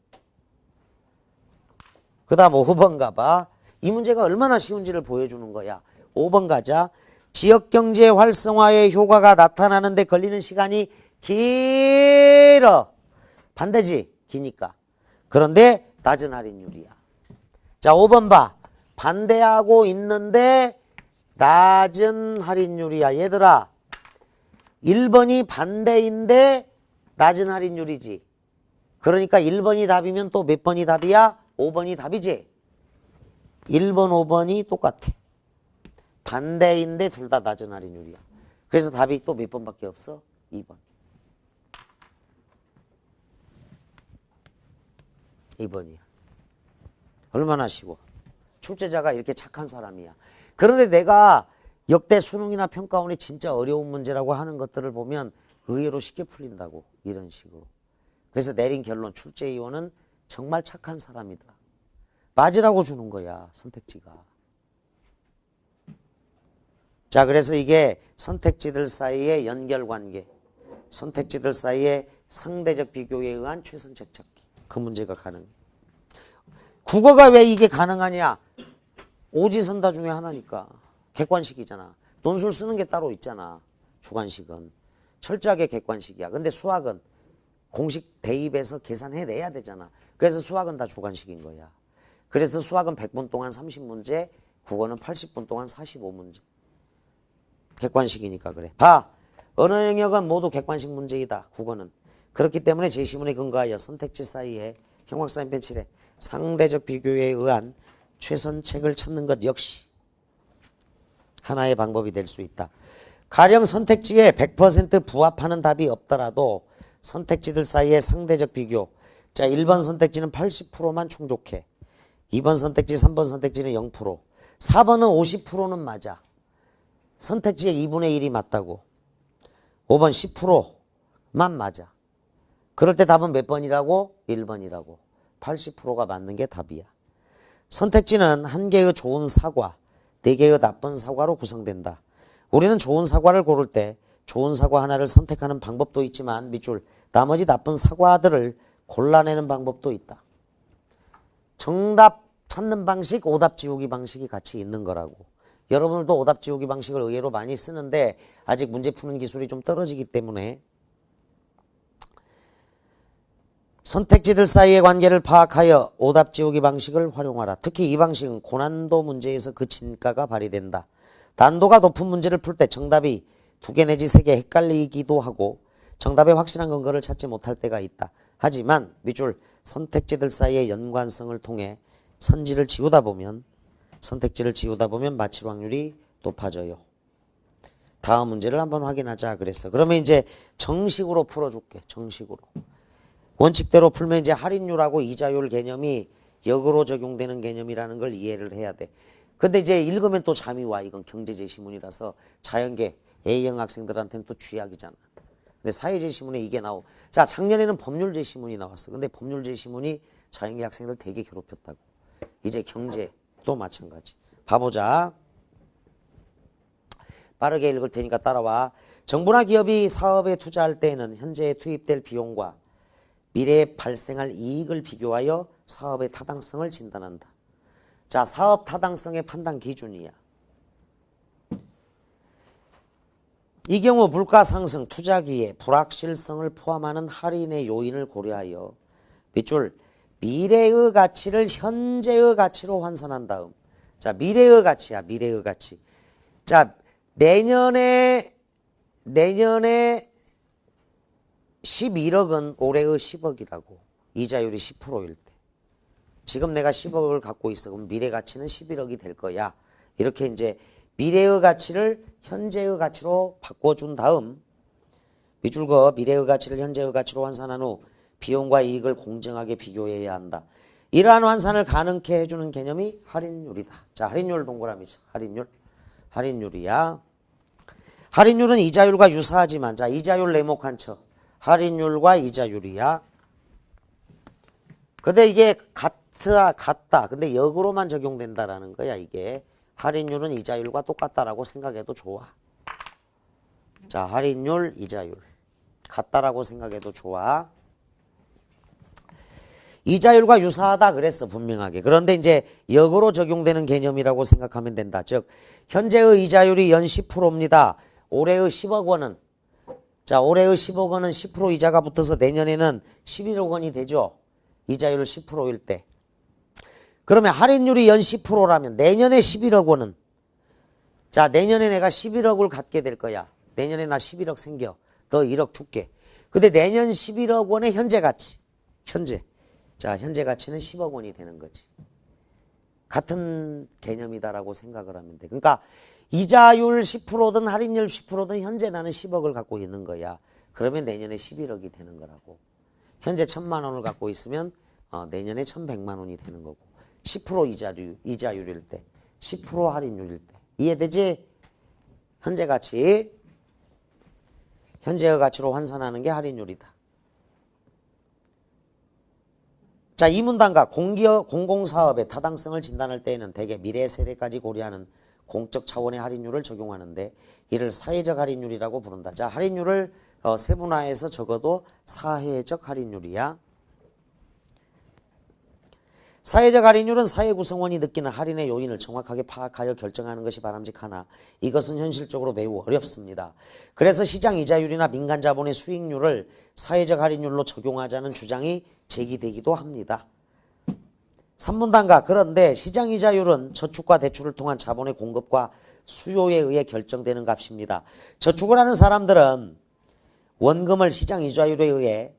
그 다음 5번 가봐. 이 문제가 얼마나 쉬운지를 보여주는 거야. 5번 가자. 지역경제 활성화의 효과가 나타나는데 걸리는 시간이 길어. 반대지. 기니까. 그런데 낮은 할인율이야. 자 5번 봐. 반대하고 있는데 낮은 할인율이야. 얘들아 1번이 반대인데 낮은 할인율이지. 그러니까 1번이 답이면 또 몇 번이 답이야? 5번이 답이지. 1번 5번이 똑같아. 반대인데 둘 다 낮은 할인율이야. 그래서 답이 또 몇 번밖에 없어? 2번. 2번이야. 얼마나 쉬워. 출제자가 이렇게 착한 사람이야. 그런데 내가 역대 수능이나 평가원이 진짜 어려운 문제라고 하는 것들을 보면 의외로 쉽게 풀린다고. 이런 식으로. 그래서 내린 결론 출제위원은 정말 착한 사람이다. 맞으라고 주는 거야. 선택지가. 자 그래서 이게 선택지들 사이의 연결관계. 선택지들 사이의 상대적 비교에 의한 최선책 찾기. 그 문제가 가능해. 국어가 왜 이게 가능하냐? 오지선다 중에 하나니까. 객관식이잖아. 논술 쓰는 게 따로 있잖아. 주관식은. 철저하게 객관식이야. 근데 수학은 공식 대입해서 계산해내야 되잖아. 그래서 수학은 다 주관식인 거야. 그래서 수학은 100분 동안 30문제, 국어는 80분 동안 45문제. 객관식이니까 그래. 봐. 언어 영역은 모두 객관식 문제이다. 국어는. 그렇기 때문에 제시문에 근거하여 선택지 사이에 형광사인 칠해 상대적 비교에 의한 최선책을 찾는 것 역시 하나의 방법이 될 수 있다. 가령 선택지에 100% 부합하는 답이 없더라도 선택지들 사이의 상대적 비교. 자, 1번 선택지는 80%만 충족해. 2번 선택지, 3번 선택지는 0%. 4번은 50%는 맞아. 선택지의 2분의 1이 맞다고. 5번 10%만 맞아. 그럴 때 답은 몇 번이라고? 1번이라고. 80%가 맞는 게 답이야. 선택지는 한 개의 좋은 사과, 네 개의 나쁜 사과로 구성된다. 우리는 좋은 사과를 고를 때 좋은 사과 하나를 선택하는 방법도 있지만 밑줄 나머지 나쁜 사과들을 골라내는 방법도 있다. 정답 찾는 방식, 오답 지우기 방식이 같이 있는 거라고. 여러분들도 오답 지우기 방식을 의외로 많이 쓰는데 아직 문제 푸는 기술이 좀 떨어지기 때문에 선택지들 사이의 관계를 파악하여 오답 지우기 방식을 활용하라. 특히 이 방식은 고난도 문제에서 그 진가가 발휘된다. 난도가 높은 문제를 풀 때 정답이 2개 내지 3개 헷갈리기도 하고 정답의 확실한 근거를 찾지 못할 때가 있다. 하지만 밑줄 선택지들 사이의 연관성을 통해 선택지를 지우다 보면 맞힐 확률이 높아져요. 다음 문제를 한번 확인하자 그랬어. 그러면 이제 정식으로 풀어줄게. 정식으로. 원칙대로 풀면 이제 할인율하고 이자율 개념이 역으로 적용되는 개념이라는 걸 이해를 해야 돼. 근데 이제 읽으면 또 잠이 와. 이건 경제제시문이라서 자연계 A형 학생들한테는 또 쥐약이잖아. 근데 사회제시문에 이게 나오고. 자, 작년에는 법률제시문이 나왔어. 근데 법률제시문이 자연계 학생들 되게 괴롭혔다고. 이제 경제도 마찬가지. 봐보자. 빠르게 읽을 테니까 따라와. 정부나 기업이 사업에 투자할 때에는 현재 투입될 비용과 미래에 발생할 이익을 비교하여 사업의 타당성을 진단한다. 자, 사업 타당성의 판단 기준이야. 이 경우 물가 상승, 투자기에 불확실성을 포함하는 할인의 요인을 고려하여 밑줄 미래의 가치를 현재의 가치로 환산한 다음. 자, 미래의 가치야. 미래의 가치. 자, 내년에 11억은 올해의 10억이라고. 이자율이 10%일 때. 지금 내가 10억을 갖고 있어. 그럼 미래 가치는 11억이 될 거야. 이렇게 이제 미래의 가치를 현재의 가치로 바꿔준 다음 밑줄 그어 미래의 가치를 현재의 가치로 환산한 후 비용과 이익을 공정하게 비교해야 한다. 이러한 환산을 가능케 해주는 개념이 할인율이다. 자, 할인율 동그라미죠. 할인율이야. 할인율은 이자율과 유사하지만 자, 이자율 네모칸 쳐. 할인율과 이자율이야. 근데 이게 같다. 근데 역으로만 적용된다라는 거야, 이게. 할인율은 이자율과 똑같다라고 생각해도 좋아. 자, 할인율, 이자율. 같다라고 생각해도 좋아. 이자율과 유사하다 그랬어, 분명하게. 그런데 이제 역으로 적용되는 개념이라고 생각하면 된다. 즉, 현재의 이자율이 연 10%입니다. 올해의 10억 원은 자, 올해의 10억 원은 10% 이자가 붙어서 내년에는 11억 원이 되죠. 이자율 10%일 때. 그러면 할인율이 연 10%라면 내년에 11억 원은 자, 내년에 내가 11억을 갖게 될 거야. 내년에 나 11억 생겨. 너 1억 줄게. 근데 내년 11억 원의 현재 가치. 현재. 자, 현재 가치는 10억 원이 되는 거지. 같은 개념이다라고 생각을 하면 돼. 그러니까 이자율 10%든 할인율 10%든 현재 나는 10억을 갖고 있는 거야. 그러면 내년에 11억이 되는 거라고. 현재 1,000만 원을 갖고 있으면 내년에 1,100만 원이 되는 거고. 10% 이자율일 때, 10% 할인율일 때. 이해되지? 현재 가치. 현재의 가치로 환산하는 게 할인율이다. 자, 이 문단과 공공사업의 타당성을 진단할 때에는 대개 미래 세대까지 고려하는 공적 차원의 할인율을 적용하는데 이를 사회적 할인율이라고 부른다. 자, 할인율을 세분화해서 적어도 사회적 할인율이야. 사회적 할인율은 사회 구성원이 느끼는 할인의 요인을 정확하게 파악하여 결정하는 것이 바람직하나 이것은 현실적으로 매우 어렵습니다. 그래서 시장 이자율이나 민간 자본의 수익률을 사회적 할인율로 적용하자는 주장이 제기되기도 합니다. 3문단가 그런데 시장 이자율은 저축과 대출을 통한 자본의 공급과 수요에 의해 결정되는 값입니다. 저축을 하는 사람들은 원금을 시장 이자율에 의해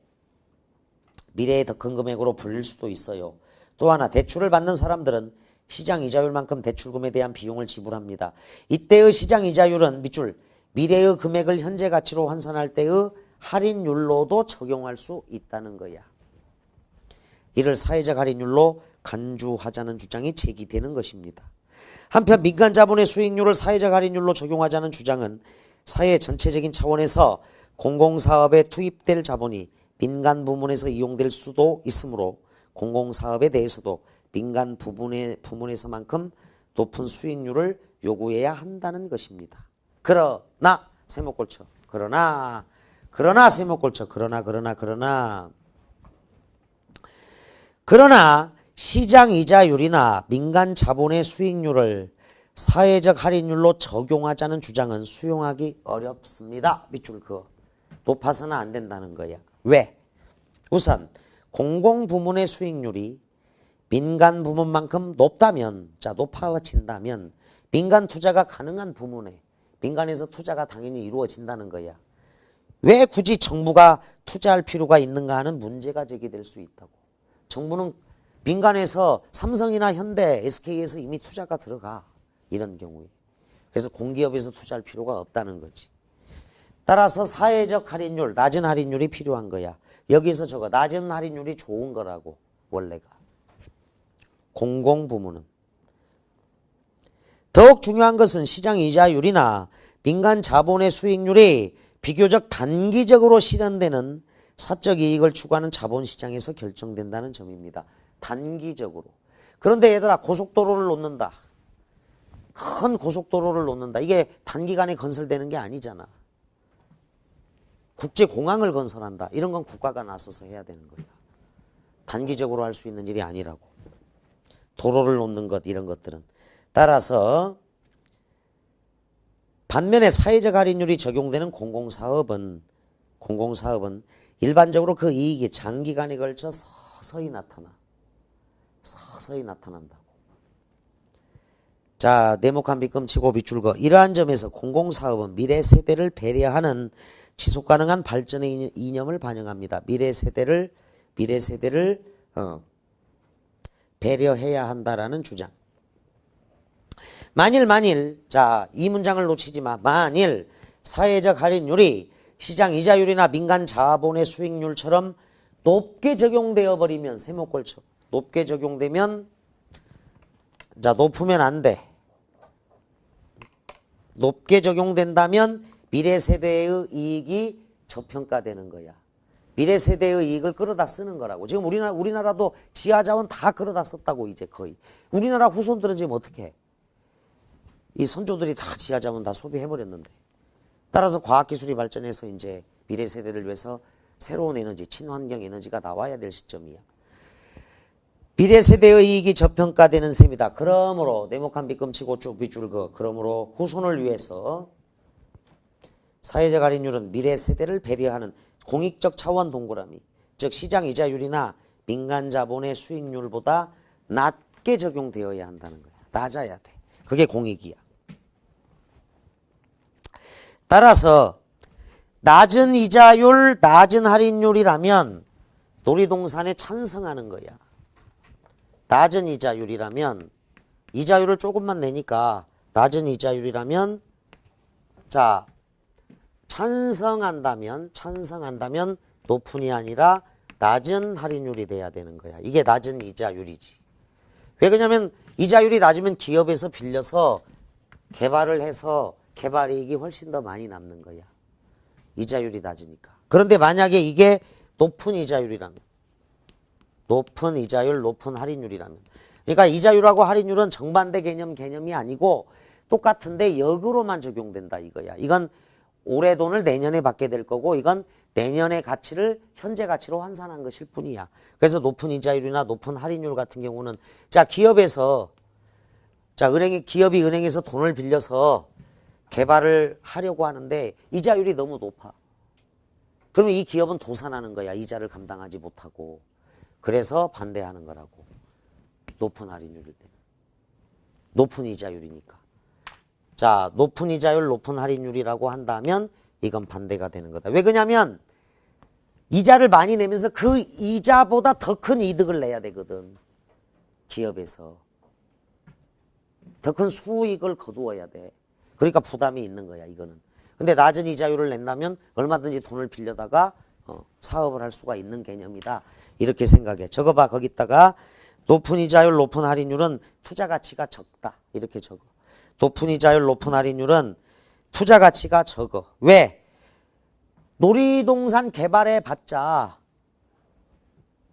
미래의 더 큰 금액으로 불릴 수도 있어요. 또 하나 대출을 받는 사람들은 시장 이자율만큼 대출금에 대한 비용을 지불합니다. 이때의 시장 이자율은 밑줄 미래의 금액을 현재 가치로 환산할 때의 할인율로도 적용할 수 있다는 거야. 이를 사회적 할인율로 간주하자는 주장이 제기되는 것입니다. 한편 민간 자본의 수익률을 사회적 할인율로 적용하자는 주장은 사회 전체적인 차원에서 공공사업에 투입될 자본이 민간 부문에서 이용될 수도 있으므로 공공사업에 대해서도 민간 부문에서만큼 높은 수익률을 요구해야 한다는 것입니다. 그러나 세목골 쳐. 그러나 세목골 쳐. 그러나 시장 이자율이나 민간 자본의 수익률을 사회적 할인율로 적용하자는 주장은 수용하기 어렵습니다. 밑줄 그어. 높아서는 안 된다는 거야. 왜? 우선 공공부문의 수익률이 민간 부문만큼 높다면, 자 높아진다면 민간 투자가 가능한 부문에 민간에서 투자가 당연히 이루어진다는 거야. 왜 굳이 정부가 투자할 필요가 있는가 하는 문제가 제기될 수 있다고. 정부는 민간에서 삼성이나 현대, SK에서 이미 투자가 들어가. 이런 경우에. 그래서 공기업에서 투자할 필요가 없다는 거지. 따라서 사회적 할인율, 낮은 할인율이 필요한 거야. 여기서 저거 낮은 할인율이 좋은 거라고 원래가. 공공부문은. 더욱 중요한 것은 시장 이자율이나 민간 자본의 수익률이 비교적 단기적으로 실현되는 사적 이익을 추구하는 자본시장에서 결정된다는 점입니다. 단기적으로. 그런데 얘들아 고속도로를 놓는다. 큰 고속도로를 놓는다. 이게 단기간에 건설되는 게 아니잖아. 국제공항을 건설한다. 이런 건 국가가 나서서 해야 되는 거야. 단기적으로 할 수 있는 일이 아니라고. 도로를 놓는 것 이런 것들은. 따라서 반면에 사회적 할인율이 적용되는 공공사업은 일반적으로 그 이익이 장기간에 걸쳐 서서히 나타난다고. 자, 네모칸 빗금치고 밑줄 그어. 이러한 점에서 공공사업은 미래 세대를 배려하는 지속가능한 발전의 이념을 반영합니다. 미래 세대를 배려해야 한다라는 주장. 만일 자, 이 문장을 놓치지 마. 만일 사회적 할인율이 시장 이자율이나 민간 자본의 수익률처럼 높게 적용되어 버리면 세목골쳐. 높게 적용되면 자, 높으면 안 돼. 높게 적용된다면 미래 세대의 이익이 저평가되는 거야. 미래 세대의 이익을 끌어다 쓰는 거라고. 지금 우리나라도 지하자원 다 끌어다 썼다고 이제 거의. 우리나라 후손들은 지금 어떻게 해? 이 선조들이 다 지하자원 다 소비해버렸는데. 따라서 과학기술이 발전해서 이제 미래 세대를 위해서 새로운 에너지, 친환경 에너지가 나와야 될 시점이야. 미래 세대의 이익이 저평가되는 셈이다. 그러므로 네모칸 빗금치고 쭉 밑줄 그어. 그러므로 후손을 위해서 사회적 할인율은 미래 세대를 배려하는 공익적 차원 동그라미, 즉 시장 이자율이나 민간 자본의 수익률보다 낮게 적용되어야 한다는 거야. 낮아야 돼. 그게 공익이야. 따라서 낮은 이자율, 낮은 할인율이라면 놀이동산에 찬성하는 거야. 낮은 이자율이라면 이자율을 조금만 내니까 낮은 이자율이라면 자 찬성한다면 높은이 아니라 낮은 할인율이 돼야 되는 거야. 이게 낮은 이자율이지. 왜 그러냐면 이자율이 낮으면 기업에서 빌려서 개발을 해서 개발이익이 훨씬 더 많이 남는 거야. 이자율이 낮으니까. 그런데 만약에 이게 높은 이자율이라면 높은 이자율, 높은 할인율이라면 그러니까 이자율하고 할인율은 정반대 개념이 아니고 똑같은데 역으로만 적용된다 이거야. 이건 올해 돈을 내년에 받게 될 거고 이건 내년의 가치를 현재 가치로 환산한 것일 뿐이야. 그래서 높은 이자율이나 높은 할인율 같은 경우는 자 기업에서 자 기업이 은행에서 돈을 빌려서 개발을 하려고 하는데 이자율이 너무 높아. 그러면 이 기업은 도산하는 거야. 이자를 감당하지 못하고. 그래서 반대하는 거라고. 높은 할인율일 때. 높은 이자율이니까. 자, 높은 이자율, 높은 할인율이라고 한다면 이건 반대가 되는 거다. 왜 그러냐면 이자를 많이 내면서 그 이자보다 더 큰 이득을 내야 되거든. 기업에서. 더 큰 수익을 거두어야 돼. 그러니까 부담이 있는 거야, 이거는. 근데 낮은 이자율을 낸다면 얼마든지 돈을 빌려다가 사업을 할 수가 있는 개념이다. 이렇게 생각해. 적어봐. 거기다가 높은 이자율, 높은 할인율은 투자 가치가 적다. 이렇게 적어. 높은 이자율, 높은 할인율은 투자 가치가 적어. 왜? 놀이동산 개발해 봤자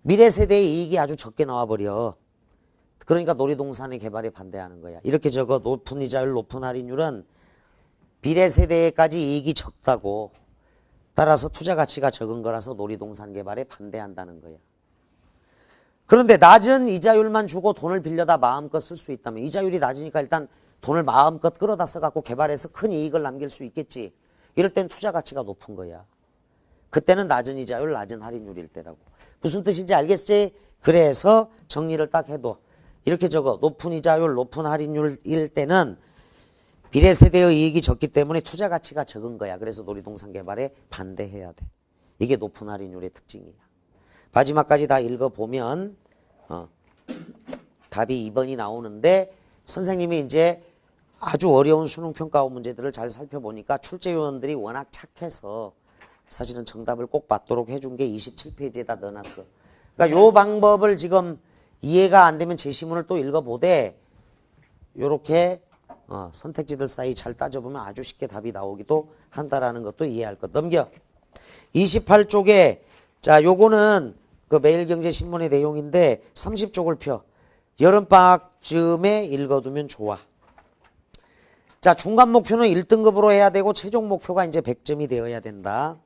미래 세대의 이익이 아주 적게 나와버려. 그러니까 놀이동산의 개발에 반대하는 거야. 이렇게 적어. 높은 이자율, 높은 할인율은 미래 세대까지 이익이 적다고. 따라서 투자 가치가 적은 거라서 놀이동산 개발에 반대한다는 거야. 그런데 낮은 이자율만 주고 돈을 빌려다 마음껏 쓸 수 있다면, 이자율이 낮으니까 일단 돈을 마음껏 끌어다 써갖고 개발해서 큰 이익을 남길 수 있겠지. 이럴 땐 투자 가치가 높은 거야. 그때는 낮은 이자율, 낮은 할인율일 때라고. 무슨 뜻인지 알겠지? 그래서 정리를 딱 해도 이렇게 적어. 높은 이자율, 높은 할인율일 때는 미래 세대의 이익이 적기 때문에 투자 가치가 적은 거야. 그래서 놀이동산 개발에 반대해야 돼. 이게 높은 할인율의 특징이야. 마지막까지 다 읽어보면 답이 2번이 나오는데, 선생님이 이제 아주 어려운 수능평가원 문제들을 잘 살펴보니까 출제위원들이 워낙 착해서 사실은 정답을 꼭 받도록 해준 게 27페이지에다 넣어놨어. 그러니까 요 방법을 지금 이해가 안 되면 제시문을 또 읽어보되 요렇게 선택지들 사이 잘 따져보면 아주 쉽게 답이 나오기도 한다라는 것도 이해할 것. 넘겨. 28쪽에 자 요거는 그 매일경제신문의 내용인데 30쪽을 펴. 여름방학쯤에 읽어두면 좋아. 자, 중간 목표는 1등급으로 해야 되고 최종 목표가 이제 100점이 되어야 된다.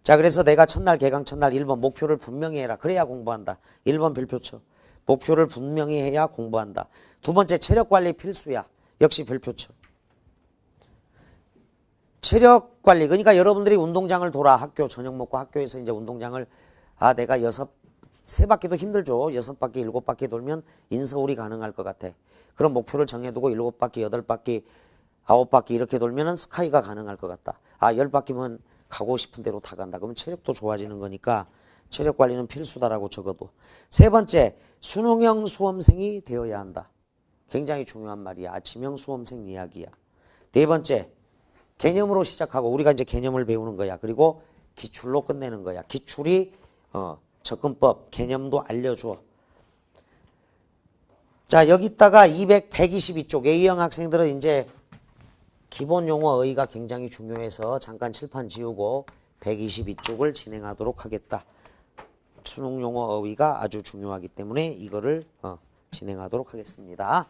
자, 그래서 내가 첫날 개강 첫날 1번 목표를 분명히 해라. 그래야 공부한다. 1번 별표 쳐. 목표를 분명히 해야 공부한다. 두 번째 체력관리 필수야. 역시 별표 쳐. 체력관리, 그러니까 여러분들이 운동장을 돌아. 학교 저녁 먹고 학교에서 이제 운동장을 내가 3바퀴도 힘들죠. 6바퀴 7바퀴 돌면 인서울이 가능할 것 같아. 그런 목표를 정해두고 7바퀴 8바퀴 9바퀴 이렇게 돌면은 스카이가 가능할 것 같다. 10바퀴면 가고 싶은 대로 다 간다. 그러면 체력도 좋아지는 거니까 체력관리는 필수다라고 적어도. 세 번째, 수능형 수험생이 되어야 한다. 굉장히 중요한 말이야. 아침형 수험생 이야기야. 네 번째, 개념으로 시작하고 우리가 이제 개념을 배우는 거야. 그리고 기출로 끝내는 거야. 기출이 접근법, 개념도 알려줘. 자, 여기다가 122쪽 A형 학생들은 이제 기본 용어 어휘가 굉장히 중요해서 잠깐 칠판 지우고 122쪽을 진행하도록 하겠다. 수능 용어 어휘가 아주 중요하기 때문에 이거를 진행하도록 하겠습니다.